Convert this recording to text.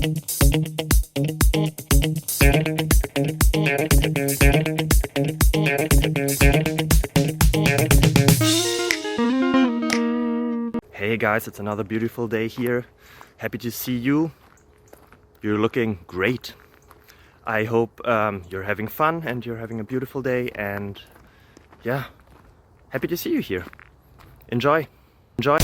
Hey guys, it's another beautiful day here. Happy to see you. You're looking great. I hope you're having fun and you're having a beautiful day, and yeah, happy to see you here. Enjoy. Enjoy.